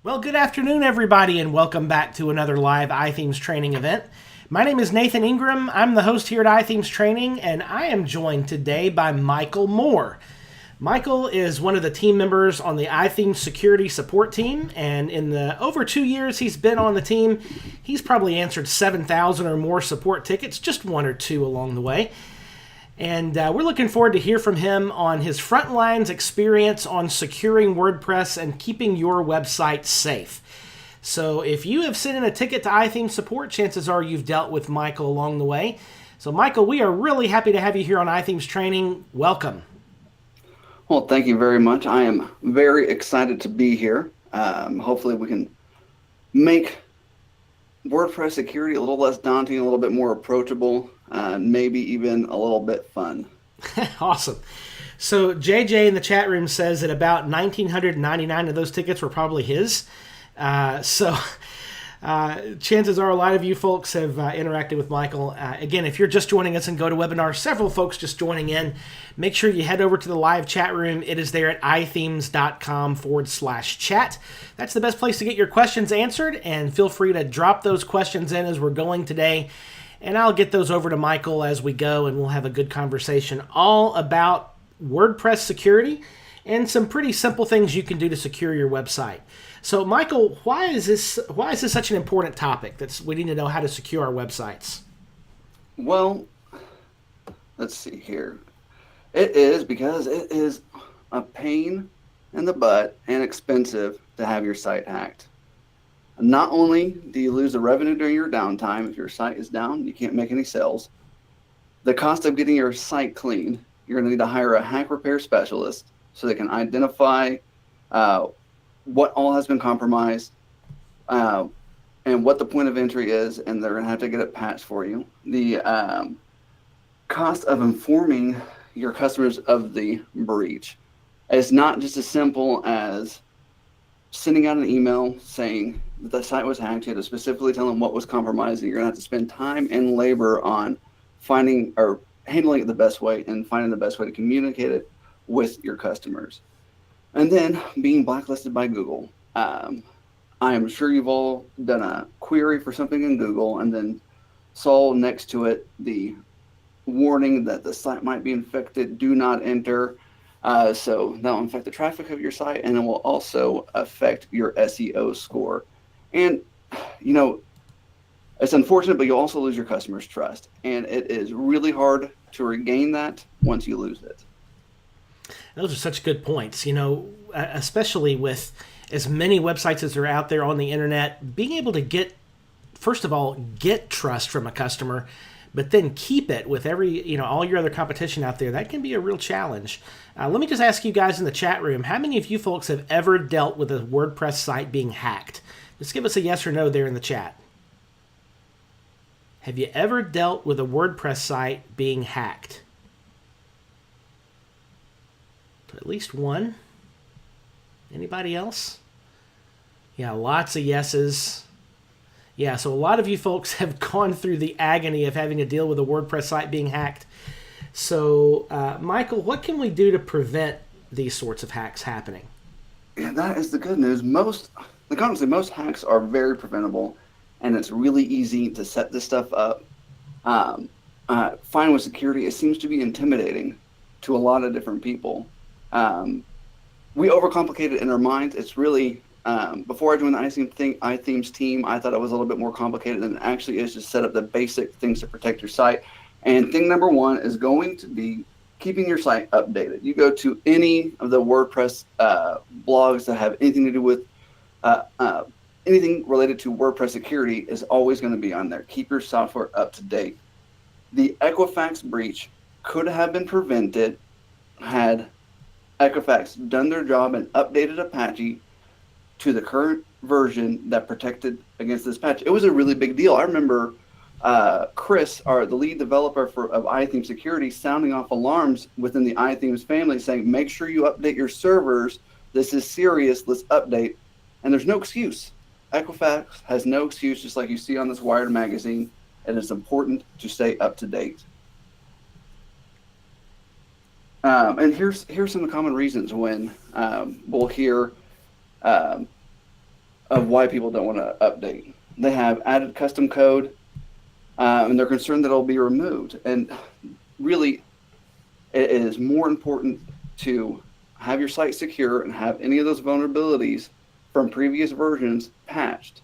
Well, good afternoon, everybody, and welcome back to another live iThemes training event. My name is Nathan Ingram. I'm the host here at iThemes Training, and I am joined today by Michael Moore. Michael is one of the team members on the iThemes security support team, and in the over 2 years he's been on the team, he's probably answered 7,000 or more support tickets, just one or two along the way. And we're looking forward to hear from him on his front lines experience on securing WordPress and keeping your website safe. So if you have sent in a ticket to iThemes support, chances are you've dealt with Michael along the way. So Michael, we are really happy to have you here on iThemes Training. Welcome. Well, thank you very much. I am very excited to be here. Hopefully we can make WordPress security a little less daunting, a little bit more approachable, maybe even a little bit fun. Awesome. So JJ in the chat room says that about 1,999 of those tickets were probably his. Chances are a lot of you folks have interacted with Michael. Again, if you're just joining us in GoToWebinar, several folks just joining in, make sure you head over to the live chat room. It is there at ithemes.com/chat. That's the best place to get your questions answered, and feel free to drop those questions in as we're going today, and I'll get those over to Michael as we go, and we'll have a good conversation all about WordPress security and some pretty simple things you can do to secure your website. So, Michael, why is this such an important topic that we need to know how to secure our websites? Well, let's see here. It is because it is a pain in the butt and expensive to have your site hacked. Not only do you lose the revenue during your downtime, if your site is down, you can't make any sales. The cost of getting your site clean, you're going to need to hire a hack repair specialist so they can identify what all has been compromised, and what the point of entry is, and they're going to have to get it patched for you. The cost of informing your customers of the breach is not just as simple as sending out an email saying that the site was hacked. You had to specifically tell them what was compromised, and you're going to have to spend time and labor on finding or handling it the best way and finding the best way to communicate it with your customers. And then being blacklisted by Google. I am sure you've all done a query for something in Google and then saw next to it the warning that the site might be infected, do not enter. So that will affect the traffic of your site, and it will also affect your SEO score. And, you know, it's unfortunate, but you'll also lose your customers' trust. And it is really hard to regain that once you lose it. Those are such good points, especially with as many websites as are out there on the internet, being able to first of all, get trust from a customer, but then keep it with all your other competition out there. That can be a real challenge. Let me just ask you guys in the chat room, how many of you folks have ever dealt with a WordPress site being hacked? Just give us a yes or no there in the chat. Have you ever dealt with a WordPress site being hacked? At least one. Anybody else? Yeah, lots of yeses. Yeah, so a lot of you folks have gone through the agony of having to deal with a WordPress site being hacked. So, Michael, what can we do to prevent these sorts of hacks happening? Yeah, that is the good news. Most hacks are very preventable, and it's really easy to set this stuff up. Fine with security, it seems to be intimidating to a lot of different people. We overcomplicate it in our minds. It's really, before I joined the iThemes team, I thought it was a little bit more complicated than it actually is. Just set up the basic things to protect your site. And thing number one is going to be keeping your site updated. You go to any of the WordPress blogs that have anything to do with anything related to WordPress security is always going to be on there. Keep your software up to date. The Equifax breach could have been prevented had Equifax done their job and updated Apache to the current version that protected against this patch. It was a really big deal. I remember Chris, the lead developer of iThemes Security, sounding off alarms within the iThemes family saying, make sure you update your servers. This is serious. Let's update. And there's no excuse. Equifax has no excuse, just like you see on this Wired magazine. And it's important to stay up to date. And here's some of the common reasons when we'll hear of why people don't want to update. They have added custom code, and they're concerned that it'll be removed. And really, it is more important to have your site secure and have any of those vulnerabilities from previous versions patched.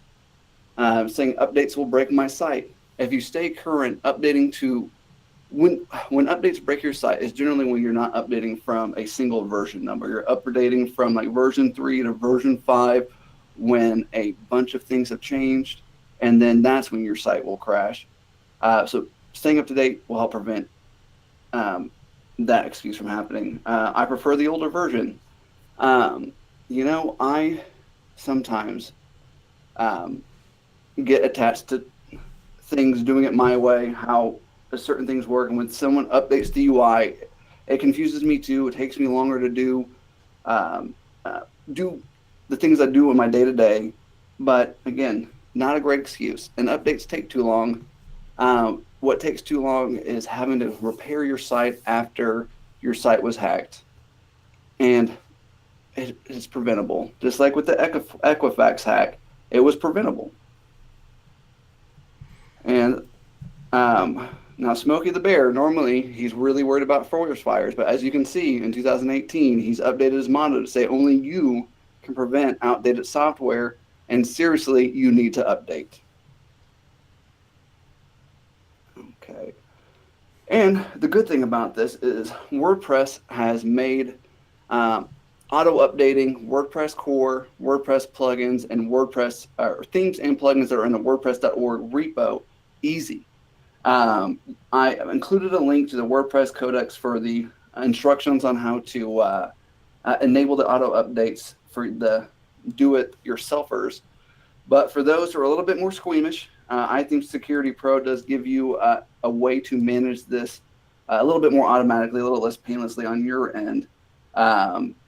Saying updates will break my site. If you stay current, updating to when updates break your site is generally when you're not updating from a single version number. You're updating from like version 3 to version 5 when a bunch of things have changed, and then that's when your site will crash. So staying up to date will help prevent that excuse from happening. I prefer the older version. I sometimes get attached to things doing it my way, how certain things work. And when someone updates the UI, it confuses me too. It takes me longer to do the things I do in my day-to-day. But again, not a great excuse. And updates take too long. What takes too long is having to repair your site after your site was hacked. And it's preventable. Just like with the Equifax hack, it was preventable. And now Smokey the Bear, normally he's really worried about forest fires, but as you can see in 2018, he's updated his motto to say only you can prevent outdated software, and seriously, you need to update. Okay. And the good thing about this is WordPress has made auto-updating WordPress core, WordPress plugins, and WordPress themes and plugins that are in the WordPress.org repo easy. I included a link to the WordPress codex for the instructions on how to enable the auto-updates for the do-it-yourselfers. But for those who are a little bit more squeamish, iThemes Security Pro does give you a way to manage this a little bit more automatically, a little less painlessly on your end.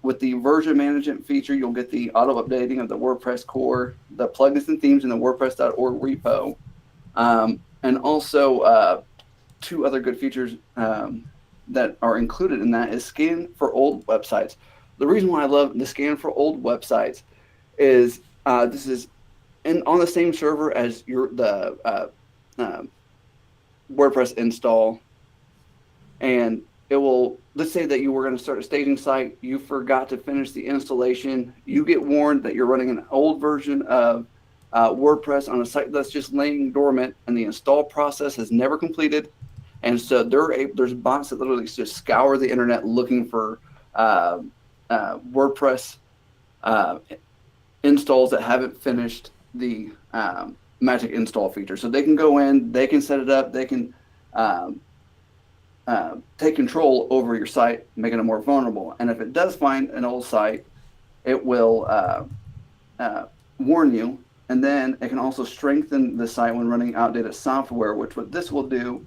With the version management feature, you'll get the auto updating of the WordPress core, the plugins and themes in the WordPress.org repo, and also two other good features that are included in that is scan for old websites. The reason why I love the scan for old websites is this is on the same server as the WordPress install, and it will, let's say that you were going to start a staging site, you forgot to finish the installation, you get warned that you're running an old version of WordPress on a site that's just laying dormant, and the install process has never completed. And so there's bots that literally just scour the internet looking for WordPress installs that haven't finished the magic install feature. So they can go in, they can set it up, they can take control over your site, making it more vulnerable. And if it does find an old site, it will warn you. And then it can also strengthen the site when running outdated software, which what this will do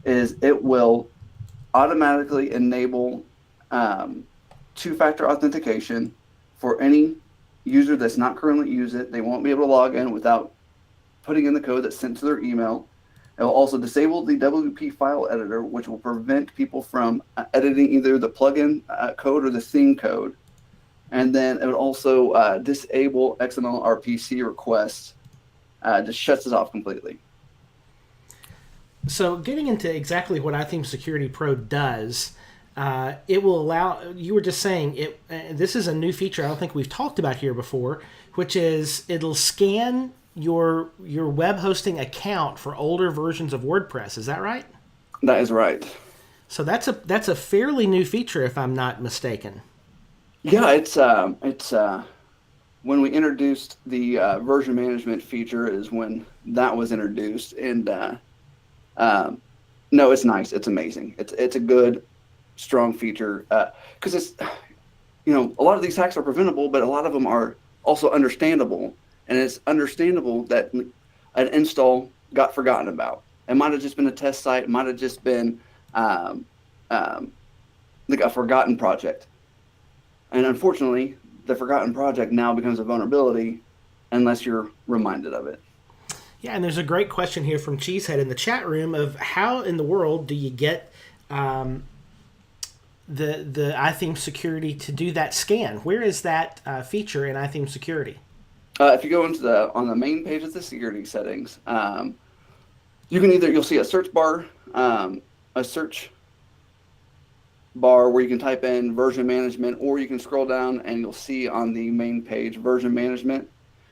is it will automatically enable two-factor authentication for any user that's not currently using it. They won't be able to log in without putting in the code that's sent to their email. It will also disable the WP file editor, which will prevent people from editing either the plugin code or the theme code. And then it would also disable XML RPC requests. Just shuts this off completely. So getting into exactly what iThemes Security Pro does, it will allow, you were just saying, this is a new feature I don't think we've talked about here before, which is it'll scan your web hosting account for older versions of WordPress. Is that right? That is right. So that's a fairly new feature, if I'm not mistaken. Yeah, it's when we introduced the version management feature is when that was introduced, and no, it's nice. It's amazing. It's a good, strong feature because it's, a lot of these hacks are preventable, but a lot of them are also understandable. And it's understandable that an install got forgotten about. It might have just been a test site. It might have just been like a forgotten project. And unfortunately, the forgotten project now becomes a vulnerability unless you're reminded of it. Yeah, and there's a great question here from Cheesehead in the chat room of how in the world do you get the iThemes Security to do that scan? Where is that feature in iThemes Security? If you go into on the main page of the security settings, you'll see a search bar, a search bar where you can type in version management, or you can scroll down and you'll see on the main page version management,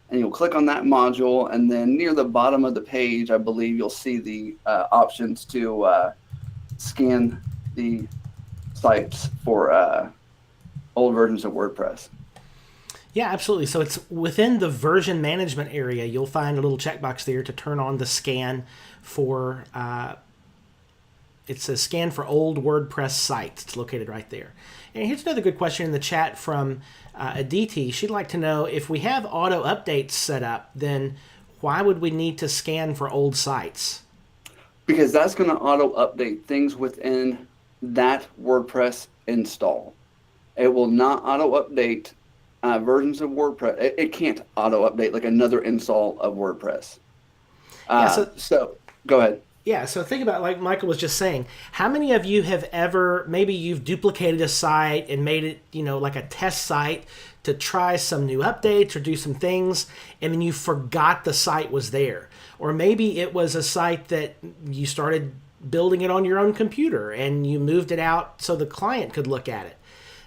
and you'll click on that module, and then near the bottom of the page, I believe you'll see the options to scan the sites for old versions of WordPress. Yeah, absolutely. So it's within the version management area. You'll find a little checkbox there to turn on the scan for. It's a scan for old WordPress sites. It's located right there. And here's another good question in the chat from Aditi. She'd like to know, if we have auto updates set up, then why would we need to scan for old sites? Because that's going to auto update things within that WordPress install. It will not auto update versions of WordPress. It can't auto update like another install of WordPress. So go ahead. Yeah, so think about, like Michael was just saying, how many of you have ever, maybe you've duplicated a site and made it, like a test site to try some new updates or do some things, and then you forgot the site was there. Or maybe it was a site that you started building it on your own computer and you moved it out so the client could look at it.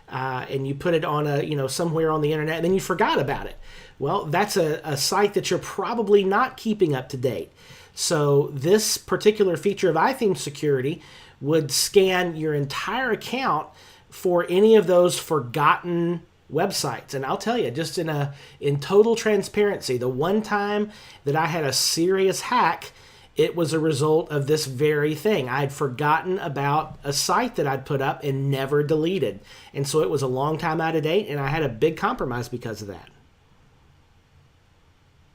And you put it on somewhere on the internet, and then you forgot about it. Well, that's a site that you're probably not keeping up to date. So this particular feature of iThemes security would scan your entire account for any of those forgotten websites. And I'll tell you, just in total transparency, the one time that I had a serious hack, it was a result of this very thing. I'd forgotten about a site that I'd put up and never deleted. And so it was a long time out of date, and I had a big compromise because of that.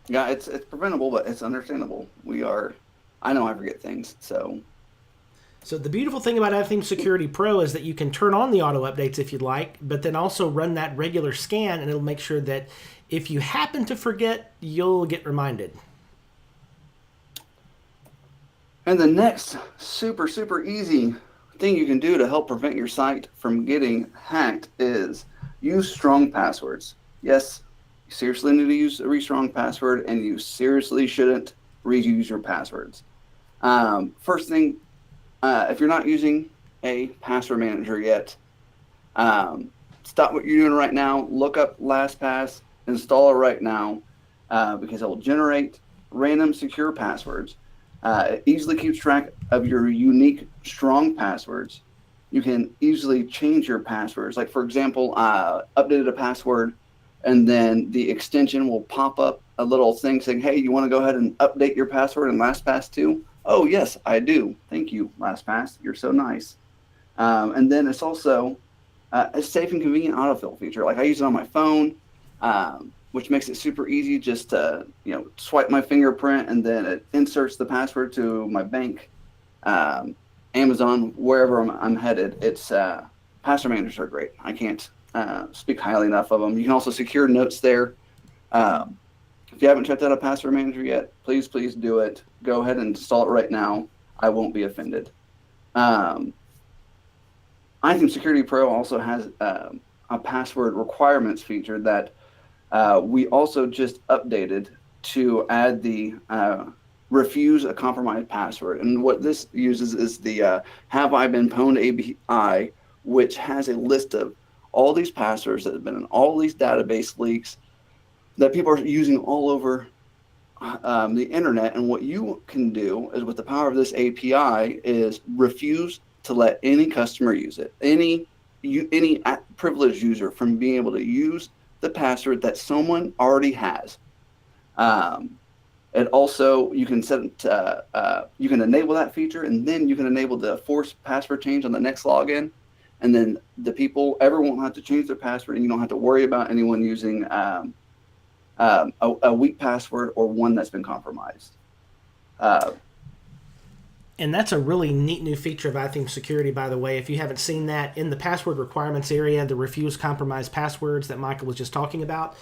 Yeah, it's preventable, but it's understandable. I know I forget things, so. So the beautiful thing about iThemes Security Pro is that you can turn on the auto updates if you'd like, but then also run that regular scan, and it'll make sure that if you happen to forget, you'll get reminded. And the next super, super easy thing you can do to help prevent your site from getting hacked is use strong passwords. Yes, you seriously need to use a strong password, and you seriously shouldn't reuse your passwords. First thing, if you're not using a password manager yet, stop what you're doing right now, look up LastPass, install it right now, because it will generate random secure passwords. It easily keeps track of your unique strong passwords. You can easily change your passwords. Like, for example, updated a password, and then the extension will pop up a little thing saying, hey, you want to go ahead and update your password in LastPass too? Oh, yes, I do. Thank you, LastPass. You're so nice. And then it's also a safe and convenient autofill feature. Like, I use it on my phone, which makes it super easy just to swipe my fingerprint, and then it inserts the password to my bank, Amazon, wherever I'm headed. It's password managers are great. I can't speak highly enough of them. You can also secure notes there. If you haven't checked out a password manager yet, please do it. Go ahead and install it right now. I won't be offended. iThemes Security Pro also has a password requirements feature that we also just updated to add the refuse a compromised password. And what this uses is the Have I Been Pwned API, which has a list of all these passwords that have been in all these database leaks that people are using all over the internet. And what you can do is, with the power of this API, is refuse to let any customer use it, any privileged user, from being able to use the password that someone already has. And also, you can set you can enable that feature, and then you can enable the forced password change on the next login, and then everyone won't have to change their password, and you don't have to worry about anyone using a weak password or one that's been compromised. And that's a really neat new feature of iThemes Security, by the way. If you haven't seen that, in the password requirements area, the refuse compromised passwords that Michael was just talking about.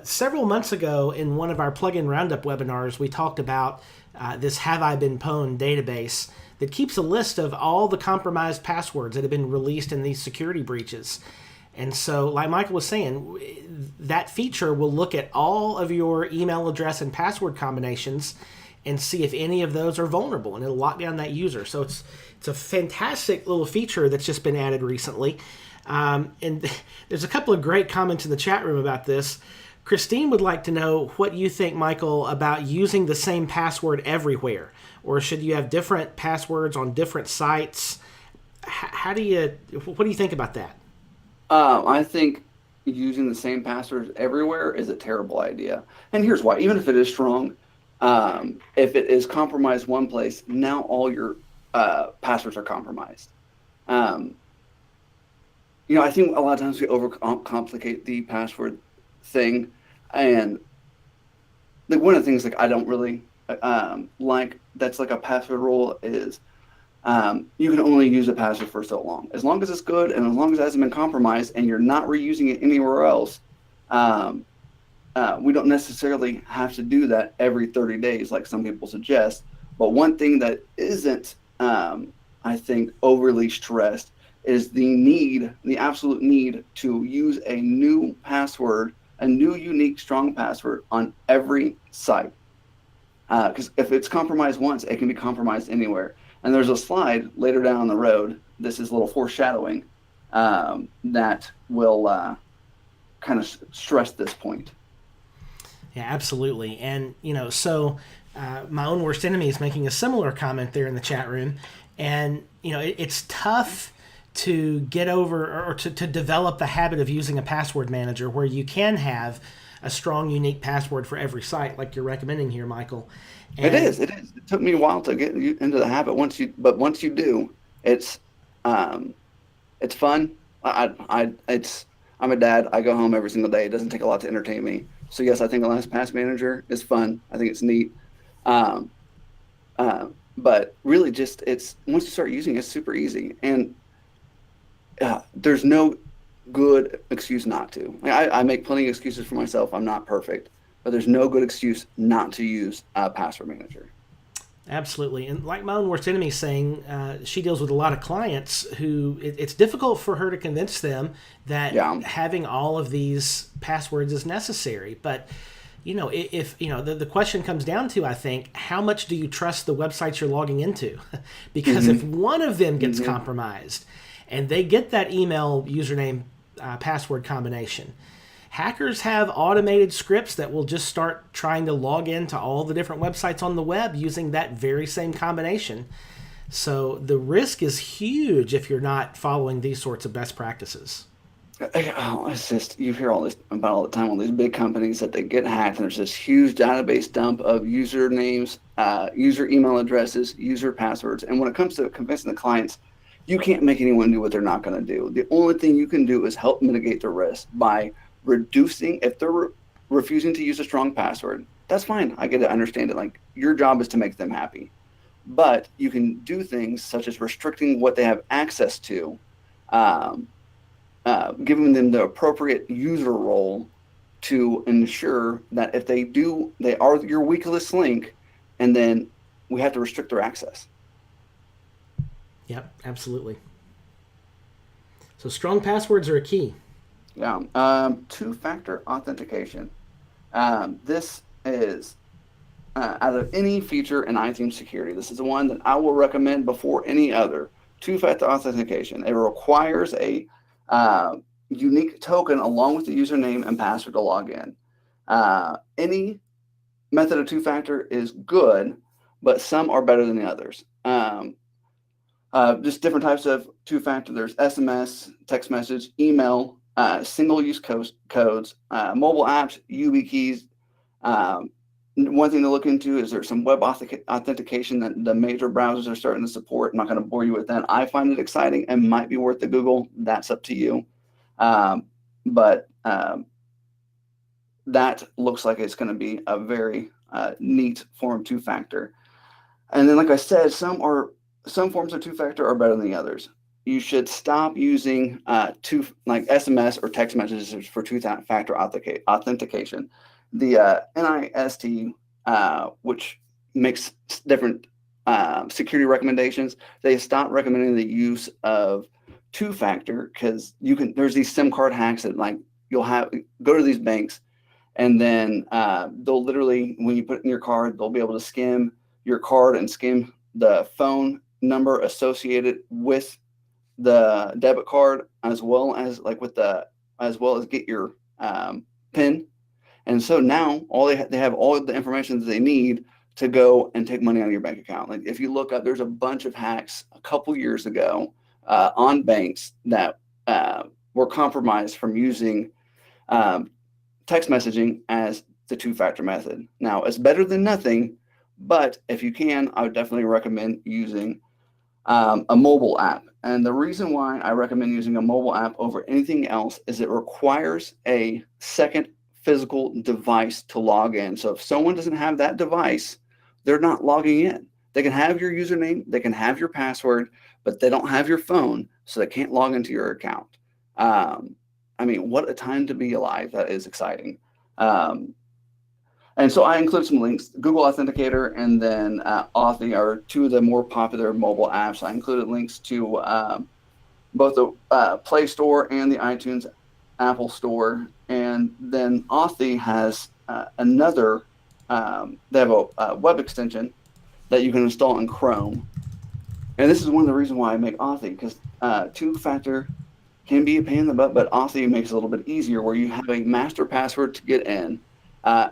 Several months ago, in one of our plugin roundup webinars, we talked about this Have I Been Pwned database that keeps a list of all the compromised passwords that have been released in these security breaches. And so, like Michael was saying, that feature will look at all of your email address and password combinations and see if any of those are vulnerable, and it'll lock down that user. So it's a fantastic little feature that's just been added recently. And there's a couple of great comments in the chat room about this. Christine would like to know what you think, Michael, about using the same password everywhere, or should you have different passwords on different sites? What do you think about that? I think using the same passwords everywhere is a terrible idea. And here's why. Even if it is strong, if it is compromised one place, now all your passwords are compromised. Um, I think a lot of times we overcomplicate the password thing. And one of the things I don't really like that's like a password rule is you can only use a password for so long. As long as it's good and as long as it hasn't been compromised and you're not reusing it anywhere else, we don't necessarily have to do that every 30 days like some people suggest. But one thing that isn't, I think, overly stressed is the absolute need to use a new password, a new unique strong password on every site. Because if it's compromised once, it can be compromised anywhere. And there's a slide later down the road. This is a little foreshadowing that will kind of stress this point. Yeah, absolutely. And, so my own worst enemy is making a similar comment there in the chat room. And, it's tough to get over or to develop the habit of using a password manager where you can have a strong, unique password for every site like you're recommending here, Michael. And It is. It is. It took me a while to get into the habit. Once you do, it's fun. I'm a dad. I go home every single day. It doesn't take a lot to entertain me. So yes, I think a LastPass manager is fun. I think it's neat. Um, but really, just it's once you start using it, it's super easy, and there's no good excuse not to. I make plenty of excuses for myself. I'm not perfect, but there's no good excuse not to use a password manager. Absolutely. And like my own worst enemy is saying, she deals with a lot of clients who it's difficult for her to convince them that having all of these passwords is necessary. But, if, the question comes down to, I think, how much do you trust the websites you're logging into? Because if one of them gets compromised and they get that email username password combination, hackers have automated scripts that will just start trying to log into all the different websites on the web using that very same combination. So the risk is huge if you're not following these sorts of best practices. It's just you hear all this about all the time. All these big companies that they get hacked, and there's this huge database dump of usernames, user email addresses, user passwords. And when it comes to convincing the clients, you can't make anyone do what they're not going to do. The only thing you can do is help mitigate the risk by reducing. If they're refusing to use a strong password, that's fine. I get it, I understand it. Like, your job is to make them happy, but you can do things such as restricting what they have access to, giving them the appropriate user role to ensure that if they do, they are your weakest link, and then we have to restrict their access. Yep, absolutely. So strong passwords are a key. Yeah. Two-factor authentication. This is out of any feature in iThemes security, this is the one that I will recommend before any other. Two-factor authentication. It requires a unique token along with the username and password to log in. Any method of two-factor is good, but some are better than the others. Just different types of two-factor. There's SMS, text message, email, single-use codes, mobile apps, YubiKeys. One thing to look into is there's some web authentication that the major browsers are starting to support. I'm not going to bore you with that. I find it exciting and might be worth the Google. That's up to you. But that looks like it's going to be a very neat form of two-factor. And then, like I said, some forms of two-factor are better than the others. You should stop using like SMS or text messages for two-factor authentication. The NIST, which makes different security recommendations, they stopped recommending the use of two-factor, because there's these SIM card hacks that like you'll go to these banks, and then they'll literally, when you put it in your card, they'll be able to skim your card and skim the phone number associated with the debit card, as well as get your PIN. And so now they have all of the information that they need to go and take money out of your bank account. Like if you look up, there's a bunch of hacks a couple years ago on banks that were compromised from using text messaging as the two-factor method. Now, it's better than nothing, but if you can, I would definitely recommend using a mobile app. And the reason why I recommend using a mobile app over anything else is it requires a second physical device to log in. So if someone doesn't have that device, they're not logging in. They can have your username, they can have your password, but they don't have your phone, so they can't log into your account. I mean, what a time to be alive. That is exciting. And so I include some links. Google Authenticator and then Authy are two of the more popular mobile apps. I included links to both the Play Store and the iTunes Apple Store. And then Authy has another, they have a web extension that you can install in Chrome. And this is one of the reasons why I make Authy, because two-factor can be a pain in the butt, but Authy makes it a little bit easier, where you have a master password to get in,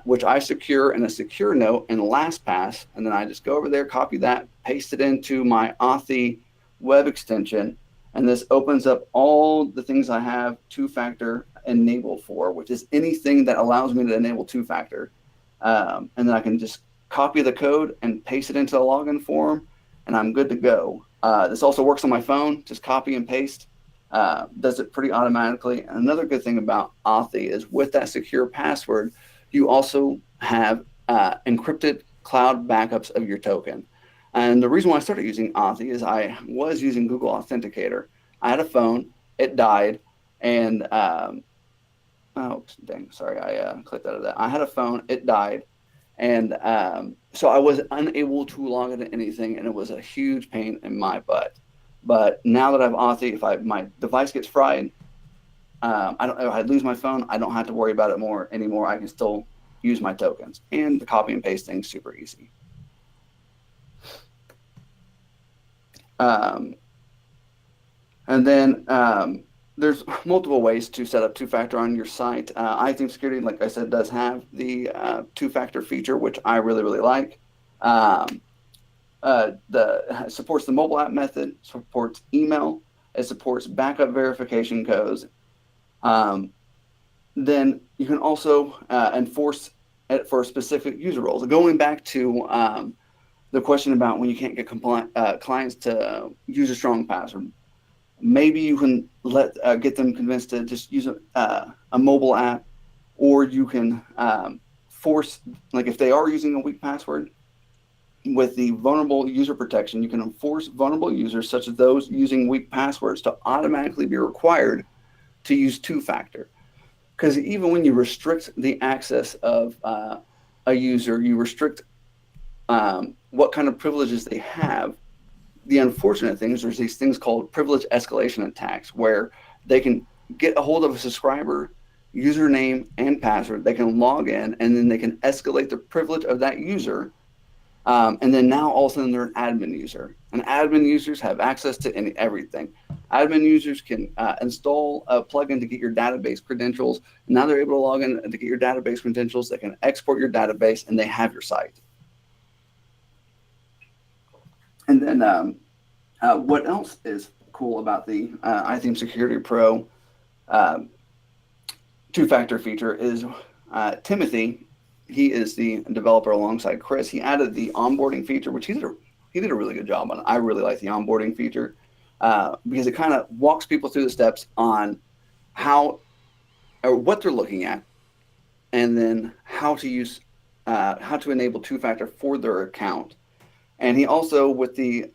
which I secure in a secure note in LastPass, and then I just go over there, copy that, paste it into my Authy web extension, and this opens up all the things I have two-factor enabled for, which is anything that allows me to enable two-factor. And then I can just copy the code and paste it into the login form, and I'm good to go. This also works on my phone, just copy and paste. Does it pretty automatically. And another good thing about Authy is with that secure password, you also have encrypted cloud backups of your token. And the reason why I started using Authy is I was using Google Authenticator. I had a phone, it died, and oh dang, sorry, I clicked out of that. I had a phone, it died, and so I was unable to log into anything, and it was a huge pain in my butt. But now that I have Authy, if my device gets fried, if I lose my phone, I don't have to worry about it anymore. I can still use my tokens, and the copy and paste thing's super easy. And then there's multiple ways to set up two-factor on your site. iThemes Security, like I said, does have the two-factor feature, which I really, really like. Supports the mobile app method, supports email, it supports backup verification codes. Then you can also enforce it for specific user roles. Going back to the question about when you can't get clients to use a strong password, maybe you can get them convinced to just use a mobile app, or you can force, like if they are using a weak password, with the vulnerable user protection, you can enforce vulnerable users, such as those using weak passwords, to automatically be required to use two-factor. Because even when you restrict the access of a user, you restrict what kind of privileges they have. The unfortunate thing is there's these things called privilege escalation attacks, where they can get a hold of a subscriber, username, and password. They can log in, and then they can escalate the privilege of that user. And then now all of a sudden they're an admin user. And admin users have access to everything. Admin users can install a plugin to get your database credentials. And now they're able to log in to get your database credentials. They can export your database, and they have your site. And then what else is cool about the iThemes Security Pro two-factor feature is Timothy. He is the developer alongside Chris. He added the onboarding feature, which he did a really good job on. I really like the onboarding feature because it kind of walks people through the steps on how or what they're looking at, and then how to enable two-factor for their account. And he also, with the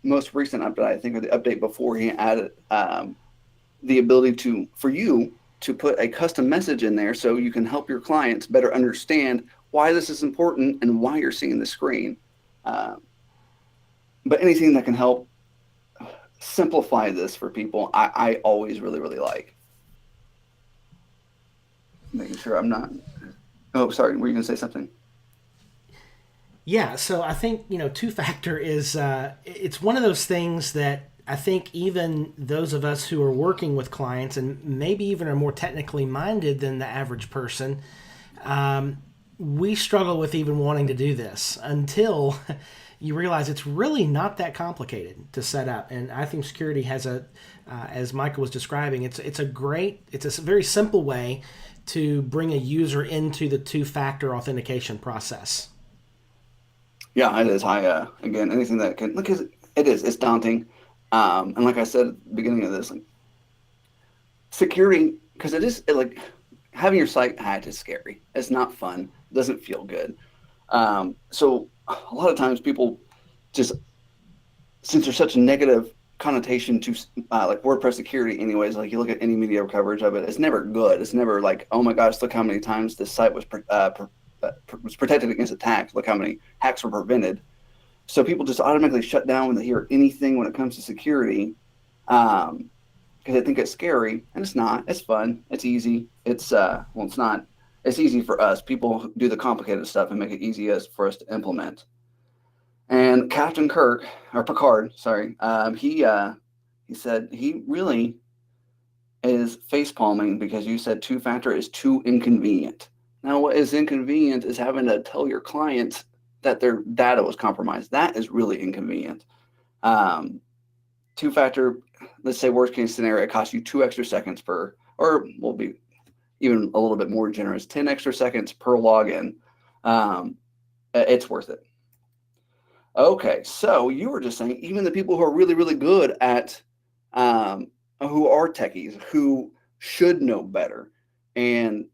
most recent update, I think, or the update before, he added the ability for you to put a custom message in there so you can help your clients better understand why this is important and why you're seeing the screen. But anything that can help simplify this for people, I always really, really like. Making sure I'm not. Oh, sorry. Were you going to say something? Yeah, so I think two-factor is it's one of those things that I think even those of us who are working with clients and maybe even are more technically minded than the average person, we struggle with even wanting to do this until you realize it's really not that complicated to set up. And I think security has as Michael was describing, it's a very simple way to bring a user into the two-factor authentication process. Yeah, it is. Again, anything that can, because it's daunting. And like I said at the beginning of this, like security, because like having your site hacked is scary. It's not fun. It doesn't feel good. So a lot of times people just, since there's such a negative connotation to like WordPress security, anyways, like you look at any media coverage of it, it's never good. It's never like, oh my gosh, look how many times this site was protected against attack. Look how many hacks were prevented. So people just automatically shut down when they hear anything when it comes to security, because they think it's scary, and it's not. It's fun. It's easy. It's not. It's easy for us. People do the complicated stuff and make it easiest for us to implement. And Captain Kirk or Picard, sorry, he said he really is face palming because you said two-factor is too inconvenient. Now, what is inconvenient is having to tell your clients that their data was compromised. That is really inconvenient. Two-factor, let's say worst case scenario, it costs you 2 extra seconds or we'll be even a little bit more generous, 10 extra seconds per login. It's worth it. Okay, so you were just saying even the people who are really, really good at, who are techies, who should know better, and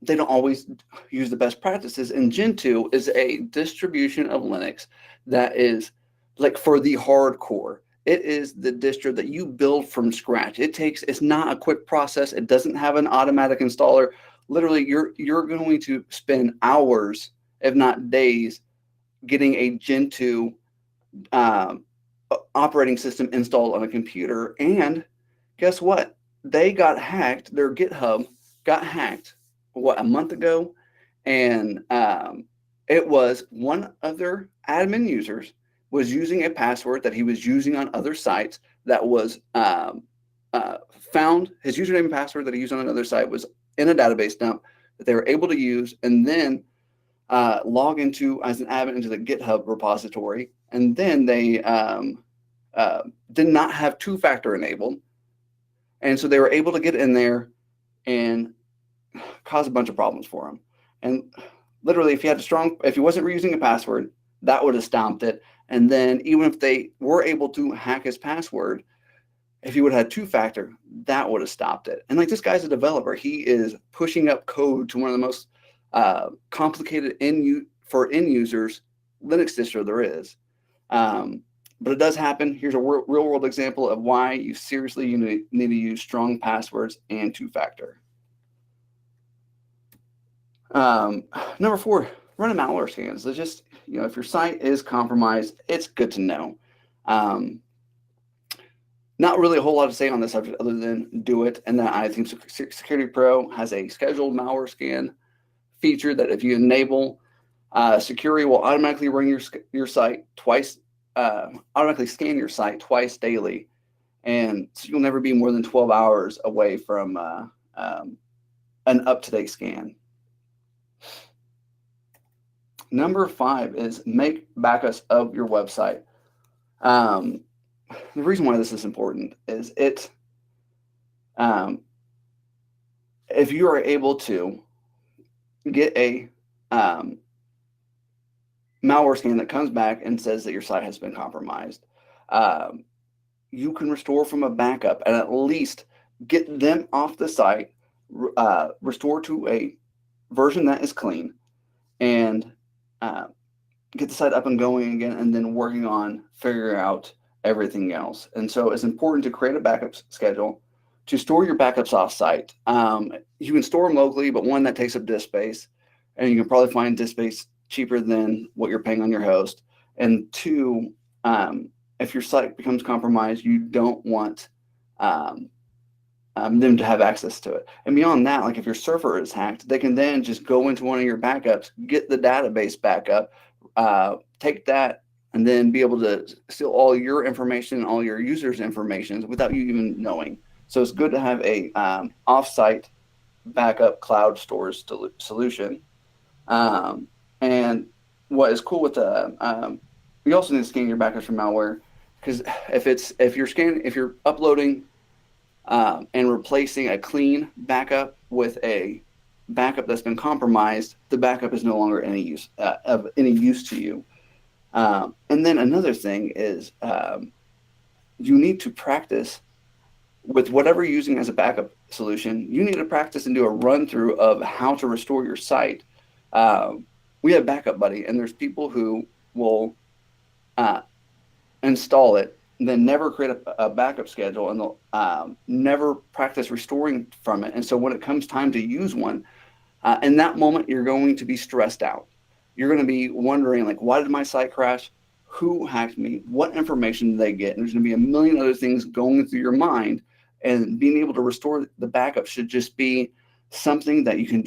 they don't always use the best practices. And Gentoo is a distribution of Linux that is like for the hardcore. It is the distro that you build from scratch. It's not a quick process. It doesn't have an automatic installer. Literally, you're going to spend hours, if not days, getting a Gentoo operating system installed on a computer. And guess what? They got hacked. Their GitHub got hacked, a month ago? And it was one of their admin users was using a password that he was using on other sites that was found. His username and password that he used on another site was in a database dump that they were able to use, and then log into as an admin into the GitHub repository. And then they did not have two-factor enabled. And so they were able to get in there and cause a bunch of problems for him. And literally, if he wasn't using a password, that would have stopped it. And then even if they were able to hack his password, if he would have had two-factor, that would have stopped it. And like, this guy's a developer. He is pushing up code to one of the most complicated for end users Linux distro there is. But it does happen. Here's a real world example of why you seriously need to use strong passwords and two-factor. Number 4, run a malware scans. It's just, if your site is compromised, it's good to know. Not really a whole lot to say on this subject other than do it. And then I think Security Pro has a scheduled malware scan feature that if you enable, Security will automatically run your site twice, automatically scan your site twice daily. And so you'll never be more than 12 hours away from an up-to-date scan. Number 5 is make backups of your website. The reason why this is important is if you are able to get a malware scan that comes back and says that your site has been compromised, you can restore from a backup and at least get them off the site, restore to a version that is clean, and get the site up and going again, and then working on figuring out everything else. And so it's important to create a backup schedule to store your backups off site. You can store them locally, but one, that takes up disk space, and you can probably find disk space cheaper than what you're paying on your host. And 2, if your site becomes compromised, you don't want them to have access to it. And beyond that, like if your server is hacked, they can then just go into one of your backups, get the database backup, take that, and then be able to steal all your information, all your users' information without you even knowing. So it's good to have a offsite backup cloud storage solution. And what is cool with you also need to scan your backups for malware, because if you're uploading and replacing a clean backup with a backup that's been compromised, the backup is no longer of any use to you. And then another thing is you need to practice with whatever you're using as a backup solution. You need to practice and do a run through of how to restore your site. We have Backup Buddy, and there's people who will install it, then never create a backup schedule, and they'll never practice restoring from it. And so when it comes time to use one, in that moment, you're going to be stressed out. You're going to be wondering, like, why did my site crash? Who hacked me? What information did they get? And there's going to be a million other things going through your mind. And being able to restore the backup should just be something that you can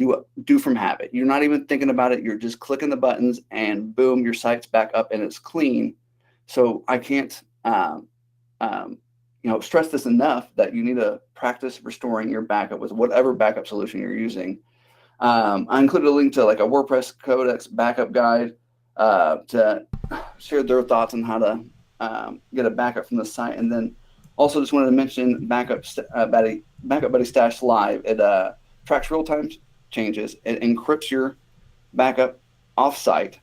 do from habit. You're not even thinking about it. You're just clicking the buttons, and boom, your site's back up and it's clean. So I can't stress this enough that you need to practice restoring your backup with whatever backup solution you're using. I included a link to like a WordPress Codex backup guide to share their thoughts on how to get a backup from the site. And then also just wanted to mention Backup Buddy Stash Live. It tracks real-time changes. It encrypts your backup offsite.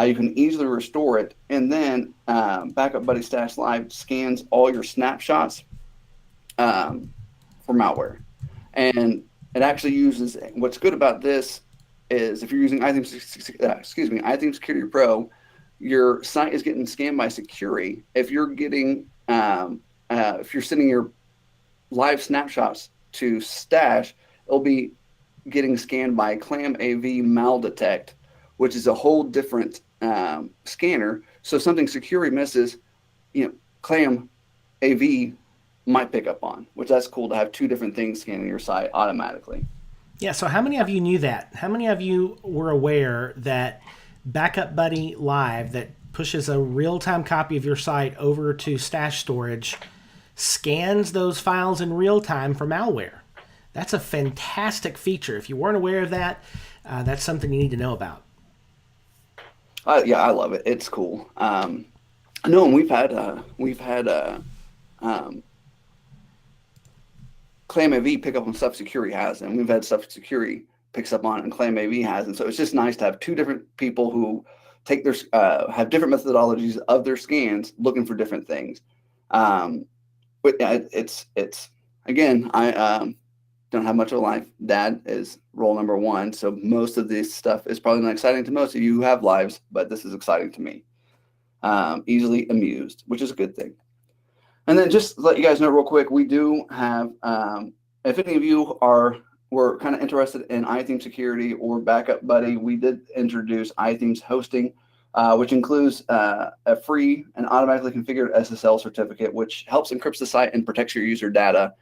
You can easily restore it. And then Backup Buddy Stash Live scans all your snapshots for malware. And it actually uses, what's good about this is if you're using iThemes Security Pro, your site is getting scanned by Security. If you're getting, if you're sending your live snapshots to Stash, it'll be getting scanned by ClamAV MalDetect, which is a whole different scanner. So if something Security misses, ClamAV might pick up on, which that's cool to have two different things scanning your site automatically. Yeah, so how many of you knew that? How many of you were aware that Backup Buddy Live, that pushes a real-time copy of your site over to Stash storage, scans those files in real time for malware? That's a fantastic feature. If you weren't aware of that, that's something you need to know about. Yeah, I love it. It's cool. No, and we've had ClamAV pick up on stuff Security has, and we've had stuff Security picks up on and ClamAV has, and so it's just nice to have two different people who take their have different methodologies of their scans, looking for different things. But yeah, it's again, I don't have much of a life. Dad is role number one, so most of this stuff is probably not exciting to most of you who have lives, but this is exciting to me. Easily amused, which is a good thing. And then just to let you guys know real quick, we do have, if any of you were kind of interested in iThemes Security or Backup Buddy, we did introduce iThemes Hosting, which includes a free and automatically configured SSL certificate, which helps encrypt the site and protects your user data.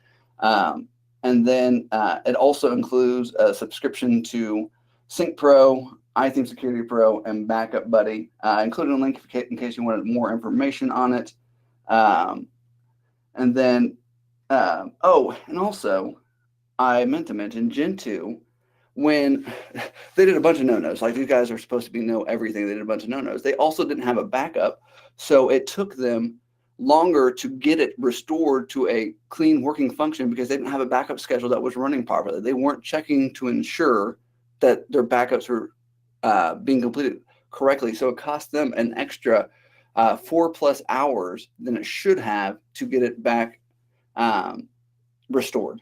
And then it also includes a subscription to Sync Pro, iThemes Security Pro, and Backup Buddy, including a link in case you wanted more information on it. And then, and also, I meant to mention Gentoo, when they did a bunch of no-nos. Like, these guys are supposed to know everything. They did a bunch of no-nos. They also didn't have a backup, so it took them longer to get it restored to a clean working function because they didn't have a backup schedule that was running properly. They weren't checking to ensure that their backups were being completed correctly. So it cost them an extra 4+ hours than it should have to get it back restored.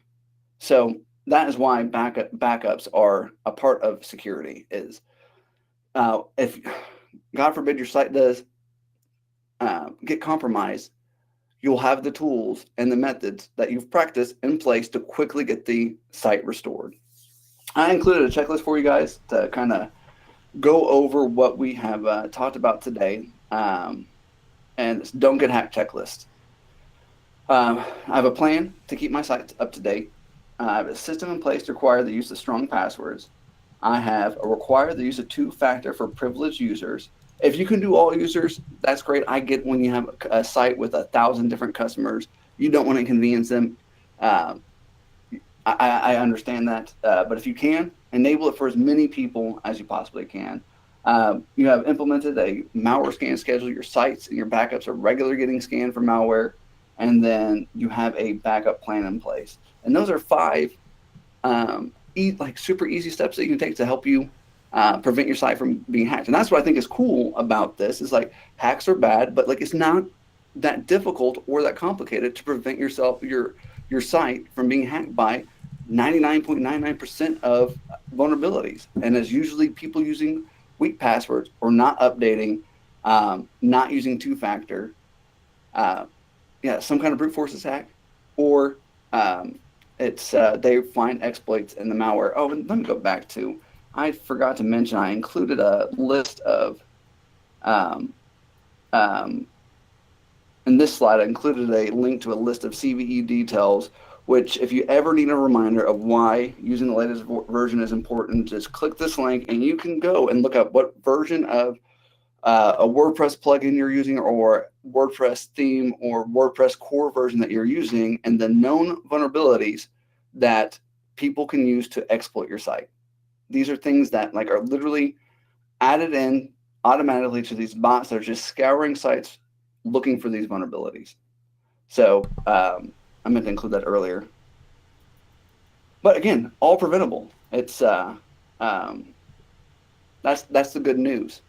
So that is why backups are a part of security. Is if God forbid your site does get compromised, you'll have the tools and the methods that you've practiced in place to quickly get the site restored. I included a checklist for you guys to kind of go over what we have talked about today. and it's don't get hacked checklist. I have a plan to keep my site up to date. I have a system in place to require the use of strong passwords. I have a require the use of two-factor for privileged users. If you can do all users, that's great. I get when you have a site with 1,000 different customers, you don't want to inconvenience them. Uh, I understand that, but if you can, enable it for as many people as you possibly can. You have implemented a malware scan schedule. Your sites and your backups are regularly getting scanned for malware, and then you have a backup plan in place. And those are 5 like super easy steps that you can take to help you prevent your site from being hacked. And that's what I think is cool about this is like hacks are bad, but like it's not that difficult or that complicated to prevent your site from being hacked by 99.99% of vulnerabilities. And it's usually people using weak passwords or not updating, not using two-factor, some kind of brute force attack, or it's they find exploits in the malware. Oh, and let me go back to, I forgot to mention, I included a list of, in this slide, I included a link to a list of CVE details, which if you ever need a reminder of why using the latest version is important, just click this link and you can go and look up what version of a WordPress plugin you're using or WordPress theme or WordPress core version that you're using and the known vulnerabilities that people can use to exploit your site. These are things that like are literally added in automatically to these bots that are just scouring sites looking for these vulnerabilities. So I meant to include that earlier. But again, all preventable. It's that's the good news.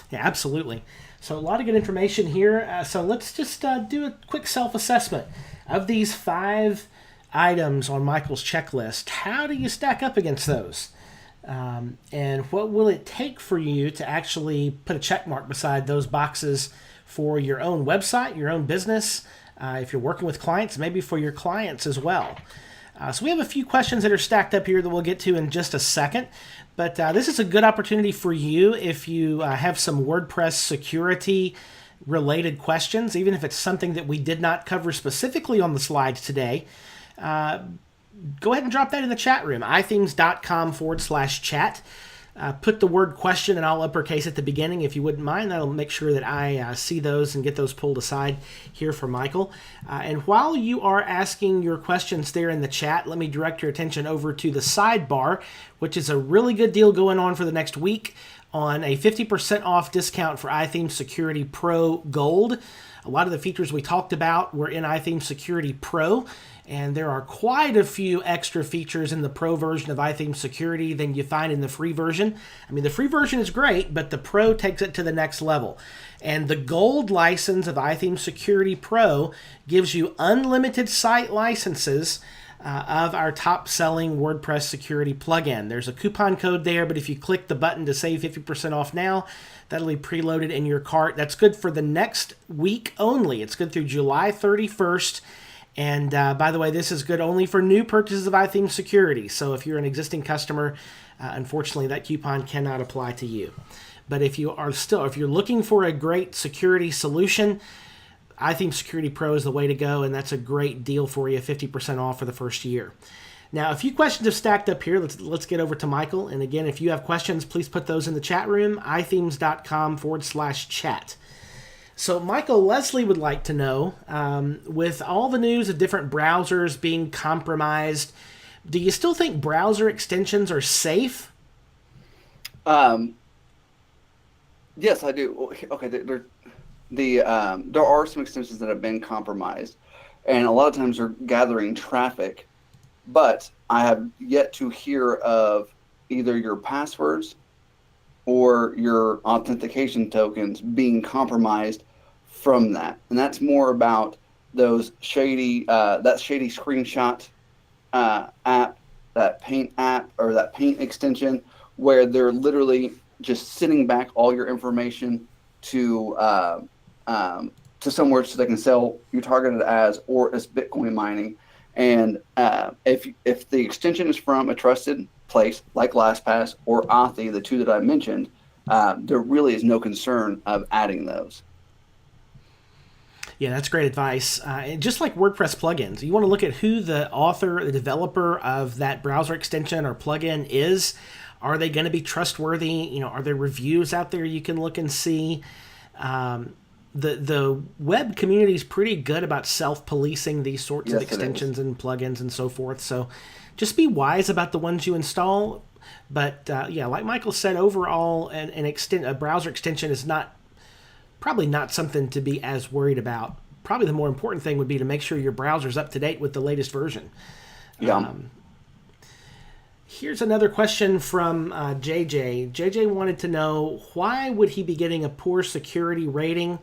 Yeah, absolutely. So a lot of good information here. So let's just do a quick self-assessment of these 5 items on Michael's checklist. How do you stack up against those? And what will it take for you to actually put a check mark beside those boxes for your own website, your own business, if you're working with clients, maybe for your clients as well. So we have a few questions that are stacked up here that we'll get to in just a second. But this is a good opportunity for you if you have some WordPress security related questions, even if it's something that we did not cover specifically on the slides today. Go ahead and drop that in the chat room, ithemes.com/chat. Put the word question in all uppercase at the beginning if you wouldn't mind. That'll make sure that I see those and get those pulled aside here for Michael. And while you are asking your questions there in the chat, let me direct your attention over to the sidebar, which is a really good deal going on for the next week on a 50% off discount for iThemes Security Pro Gold. A lot of the features we talked about were in iThemes Security Pro, and there are quite a few extra features in the Pro version of iThemes Security than you find in the free version. I mean, the free version is great, but the Pro takes it to the next level. And the Gold license of iThemes Security Pro gives you unlimited site licenses of our top-selling WordPress security plugin. There's a coupon code there, but if you click the button to save 50% off now, that'll be preloaded in your cart. That's good for the next week only. It's good through July 31st. And by the way, this is good only for new purchases of iThemes Security. So if you're an existing customer, unfortunately, that coupon cannot apply to you. But if you're looking for a great security solution, iThemes Security Pro is the way to go, and that's a great deal for you, 50% off for the first year. Now, a few questions have stacked up here. Let's get over to Michael. And again, if you have questions, please put those in the chat room, ithemes.com/chat. So, Michael, Leslie would like to know, with all the news of different browsers being compromised, do you still think browser extensions are safe? Yes, I do. Okay, there are some extensions that have been compromised, and a lot of times they're gathering traffic, but I have yet to hear of either your passwords or your authentication tokens being compromised from that. And that's more about those shady, that shady screenshot app, that Paint app, or that Paint extension, where they're literally just sitting back all your information to somewhere so they can sell you targeted ads or as Bitcoin mining. And if the extension is from a trusted place like LastPass or Authy, the two that I mentioned, there really is no concern of adding those. Yeah, that's great advice. And just like WordPress plugins, you want to look at who the author, the developer of that browser extension or plugin is. Are they going to be trustworthy? Are there reviews out there you can look and see? The web community is pretty good about self-policing these sorts of Yes, it is. extensions and plugins and so forth. So just be wise about the ones you install. But yeah, like Michael said, overall, a browser extension is probably not something to be as worried about. Probably the more important thing would be to make sure your browser's up to date with the latest version. Yeah. Here's another question from JJ. JJ wanted to know, why would he be getting a poor security rating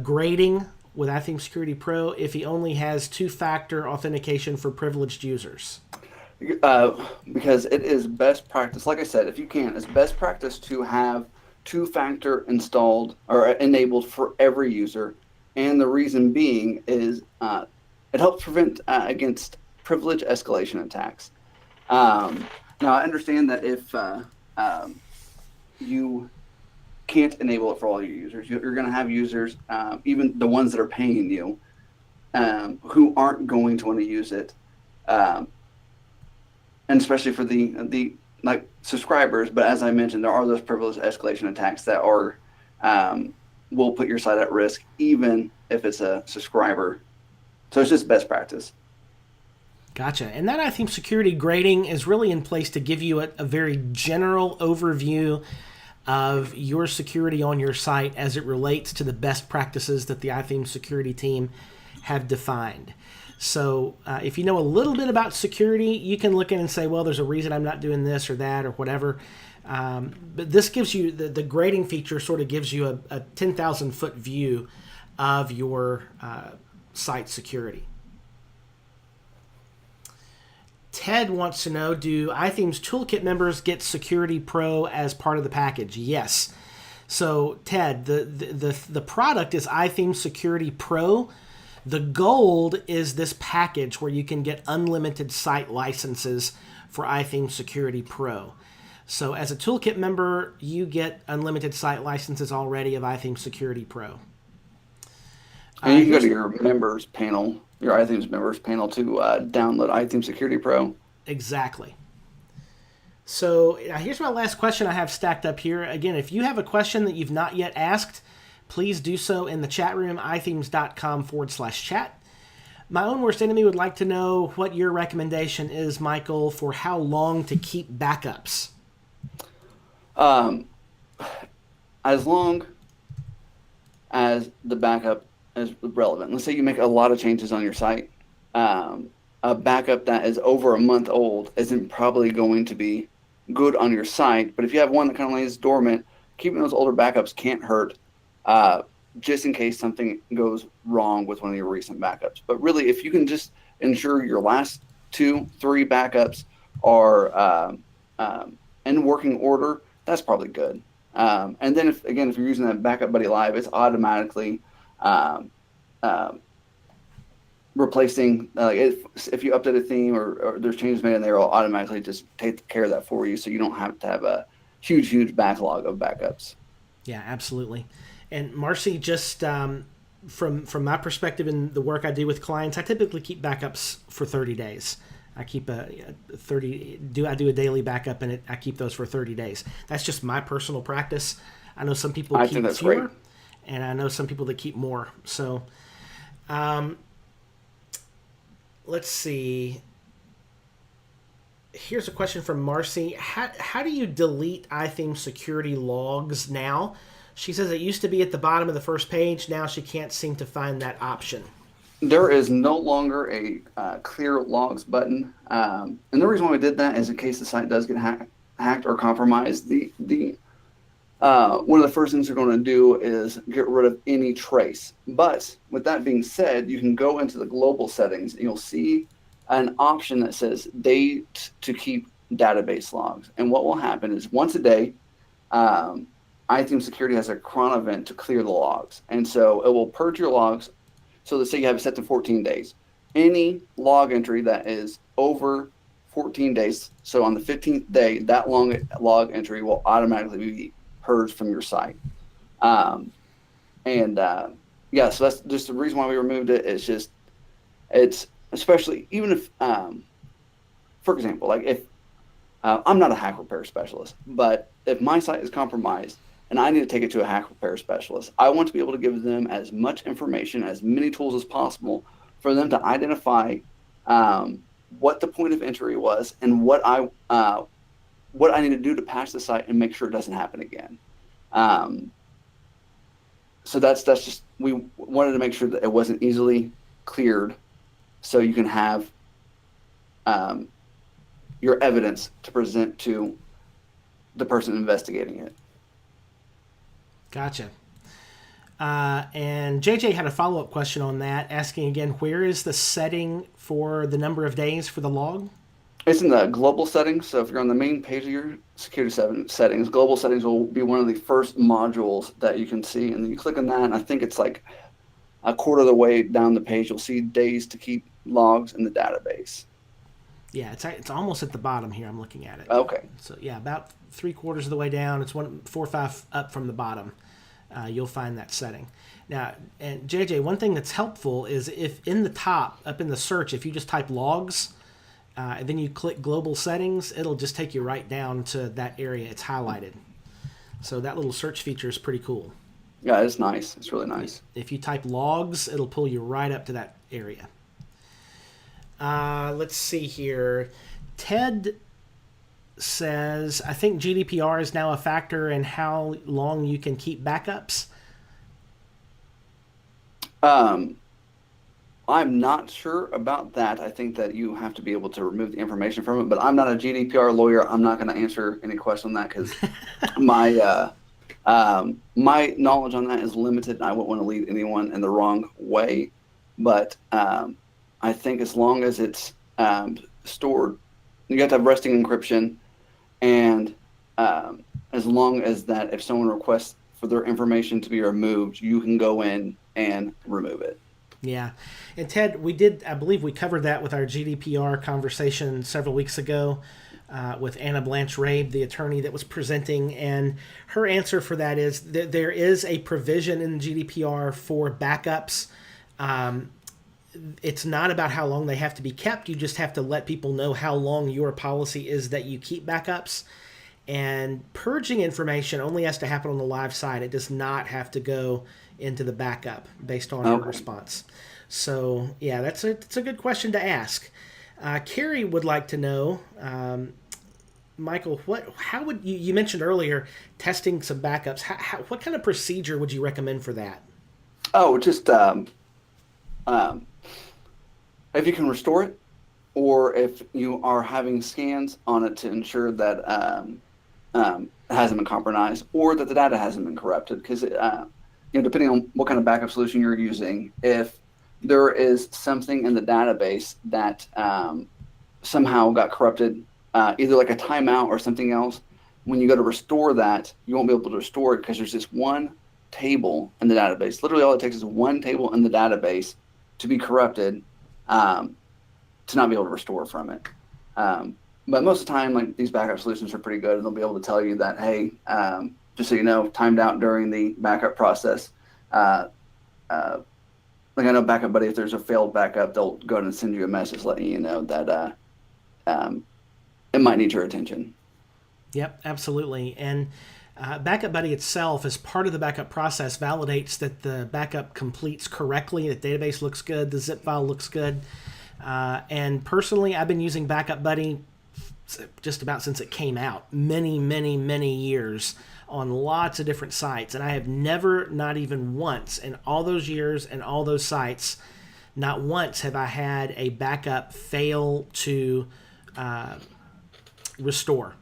grading with iTheme Security Pro if he only has two-factor authentication for privileged users? Because it is best practice. Like I said, if you can, it's best practice to have two-factor installed or enabled for every user. And the reason being is it helps prevent against privilege escalation attacks. Now, I understand that if you can't enable it for all your users, you're going to have users, even the ones that are paying you, who aren't going to want to use it. And especially for the like subscribers, but as I mentioned, there are those privilege escalation attacks that are will put your site at risk, even if it's a subscriber. So it's just best practice. Gotcha. And that iTheme security grading is really in place to give you a very general overview of your security on your site as it relates to the best practices that the iTheme security team have defined. So if you know a little bit about security, you can look in and say, well, there's a reason I'm not doing this or that or whatever. But this gives you, the grading feature sort of gives you a 10,000-foot view of your site security. Ted wants to know, do iTheme's Toolkit members get Security Pro as part of the package? Yes. So Ted, the product is iTheme Security Pro. The gold is this package where you can get unlimited site licenses for iTheme Security Pro. So as a Toolkit member, you get unlimited site licenses already of iTheme Security Pro. And you can go to your members panel, your iTheme's members panel to download iTheme Security Pro. Exactly. So here's my last question I have stacked up here. Again, if you have a question that you've not yet asked, please do so in the chat room, ithemes.com/chat. My own worst enemy would like to know what your recommendation is, Michael, for how long to keep backups. As long as the backup is relevant. Let's say you make a lot of changes on your site. A backup that is over a month old isn't probably going to be good on your site. But if you have one that kind of lays dormant, keeping those older backups can't hurt. Just in case something goes wrong with one of your recent backups. But really, if you can just ensure your last 2-3 backups are in working order, that's probably good. And then if you're using that Backup Buddy Live, it's automatically replacing, if you update a theme or there's changes made in there, it'll automatically just take care of that for you, so you don't have to have a huge backlog of backups. Yeah, absolutely. And Marcy, just from my perspective in the work I do with clients, I typically keep backups for 30 days. I keep I do a daily backup, and I keep those for 30 days. That's just my personal practice. I know some people keep think that's fewer, great. and I know some people that keep more. So, let's see. Here's a question from Marcy. How do you delete iTheme security logs now? She says it used to be at the bottom of the first page. Now she can't seem to find that option. There is no longer a clear logs button. And the reason why we did that is in case the site does get hacked or compromised. One of the first things we're going to do is get rid of any trace. But with that being said, you can go into the global settings and you'll see an option that says date to keep database logs. And what will happen is once a day, iTheme Security has a cron event to clear the logs. And so it will purge your logs. So let's say you have it set to 14 days. Any log entry that is over 14 days, so on the 15th day, that log entry will automatically be purged from your site. And yeah, so that's just the reason why we removed it. It's just, it's especially even if, for example, like if I'm not a hack repair specialist, but if my site is compromised and I need to take it to a hack repair specialist, I want to be able to give them as much information, as many tools as possible for them to identify what the point of entry was and what I need to do to patch the site and make sure it doesn't happen again. Um, so that's just, we wanted to make sure that it wasn't easily cleared, so you can have um, your evidence to present to the person investigating it. Gotcha. And JJ had a follow-up question on that, asking again, where is the setting for the number of days for the log? It's in the global settings. So if you're on the main page of your security settings, global settings will be one of the first modules that you can see. And then you click on that, and I think it's like a quarter of the way down the page, you'll see days to keep logs in the database. Yeah, it's almost at the bottom here. I'm looking at it. Okay. So yeah, about 3/4 of the way down. It's 4 or 5 up from the bottom. You'll find that setting. Now, and JJ, one thing that's helpful is if in the top, up in the search, if you just type logs, and then you click global settings, it'll just take you right down to that area. It's highlighted. So that little search feature is pretty cool. Yeah, it's nice. It's really nice. If you type logs, it'll pull you right up to that area. Let's see here. Ted says, I think GDPR is now a factor in how long you can keep backups. I'm not sure about that. I think that you have to be able to remove the information from it, but I'm not a GDPR lawyer. I'm not going to answer any question on that because my knowledge on that is limited, and I wouldn't want to lead anyone in the wrong way. But I think as long as it's stored, you got to have resting encryption, and as long as that, if someone requests for their information to be removed, you can go in and remove it. Yeah. And Ted, I believe we covered that with our GDPR conversation several weeks ago with Anna Blanche Rabe, the attorney that was presenting. And her answer for that is that there is a provision in GDPR for backups. It's not about how long they have to be kept. You just have to let people know how long your policy is that you keep backups. And purging information only has to happen on the live side. It does not have to go into the backup based on your response. So, yeah, that's a good question to ask. Carrie would like to know, Michael, how would you mentioned earlier testing some backups. What kind of procedure would you recommend for that? Oh, just if you can restore it, or if you are having scans on it to ensure that it hasn't been compromised, or that the data hasn't been corrupted. Because depending on what kind of backup solution you're using, if there is something in the database that somehow got corrupted, either like a timeout or something else, when you go to restore that, you won't be able to restore it because there's this one table in the database. Literally all it takes is one table in the database to be corrupted, to not be able to restore from it. But most of the time, like, these backup solutions are pretty good, and they'll be able to tell you that, hey, just so you know, timed out during the backup process. Like, I know Backup Buddy, if there's a failed backup, they'll go ahead and send you a message letting you know that it might need your attention. Yep, absolutely. And Backup Buddy itself, as part of the backup process, validates that the backup completes correctly, the database looks good, the zip file looks good. And personally, I've been using Backup Buddy just about since it came out, many, many, many years on lots of different sites. And I have never, not even once, in all those years and all those sites, not once have I had a backup fail to restore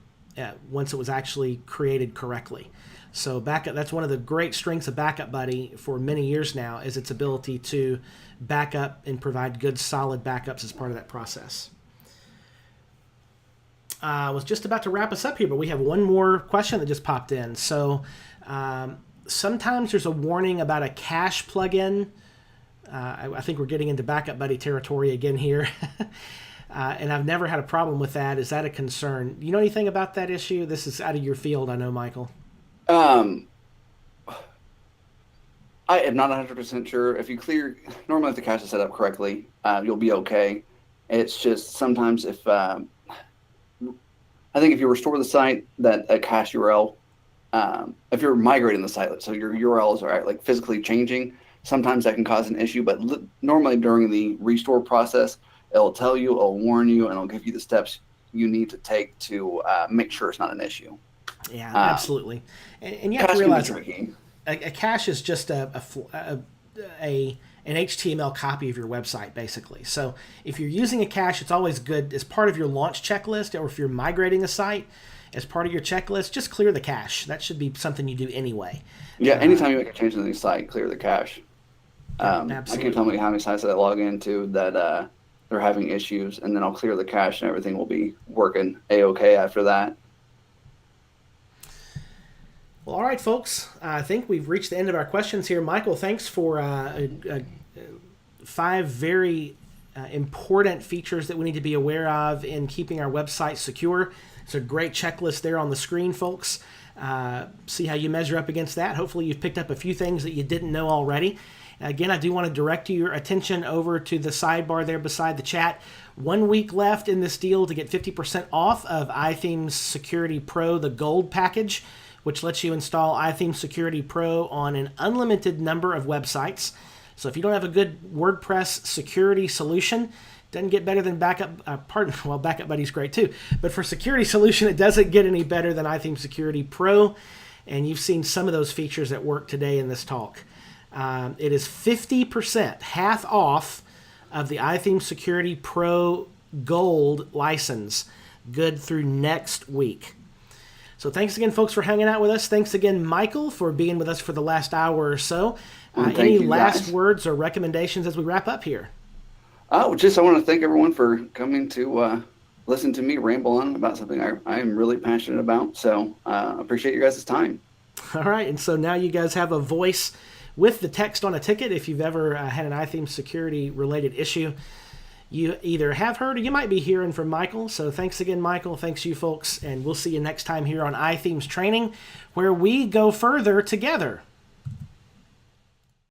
once it was actually created correctly. So backup, that's one of the great strengths of Backup Buddy for many years now, is its ability to back up and provide good, solid backups as part of that process. I was just about to wrap us up here, but we have one more question that just popped in. So sometimes there's a warning about a cache plugin. I think we're getting into Backup Buddy territory again here. And I've never had a problem with that. Is that a concern? You know anything about that issue? This is out of your field, I know, Michael. I I am not 100% sure. If you clear, normally if the cache is set up correctly, you'll be okay. It's just sometimes if, I think if you restore the site, that a cache URL, if you're migrating the site, so your URLs are like physically changing, sometimes that can cause an issue. But normally during the restore process, it'll tell you, it'll warn you, and it'll give you the steps you need to take to make sure it's not an issue. Yeah, absolutely. And you have to realize a cache is just an HTML copy of your website, basically. So if you're using a cache, it's always good as part of your launch checklist, or if you're migrating a site, as part of your checklist, just clear the cache. That should be something you do anyway. Yeah, anytime you make a change to the site, clear the cache. Absolutely. I can tell me how many sites that I log into that they're having issues, and then I'll clear the cache and everything will be working A-OK after that. Well, all right, folks. I think we've reached the end of our questions here. Michael, thanks for 5 very important features that we need to be aware of in keeping our website secure. It's a great checklist there on the screen, folks. See how you measure up against that. Hopefully you've picked up a few things that you didn't know already. Again, I do want to direct your attention over to the sidebar there beside the chat. 1 week left in this deal to get 50% off of iThemes Security Pro, the Gold package, which lets you install iThemes Security Pro on an unlimited number of websites. So if you don't have a good WordPress security solution, doesn't get better than Backup Buddy's great too. But for security solution, it doesn't get any better than iThemes Security Pro. And you've seen some of those features at work today in this talk. It is 50%, half off of the iThemes Security Pro Gold license, good through next week. So thanks again, folks, for hanging out with us. Thanks again, Michael, for being with us for the last hour or so. Any last words or recommendations as we wrap up here? I want to thank everyone for coming to listen to me ramble on about something I am really passionate about. So appreciate you guys' time. All right, and so now you guys have a voice with the text on a ticket. If you've ever had an iThemes security-related issue, you either have heard or you might be hearing from Michael. So thanks again, Michael. Thanks you folks. And we'll see you next time here on iThemes Training, where we go further together.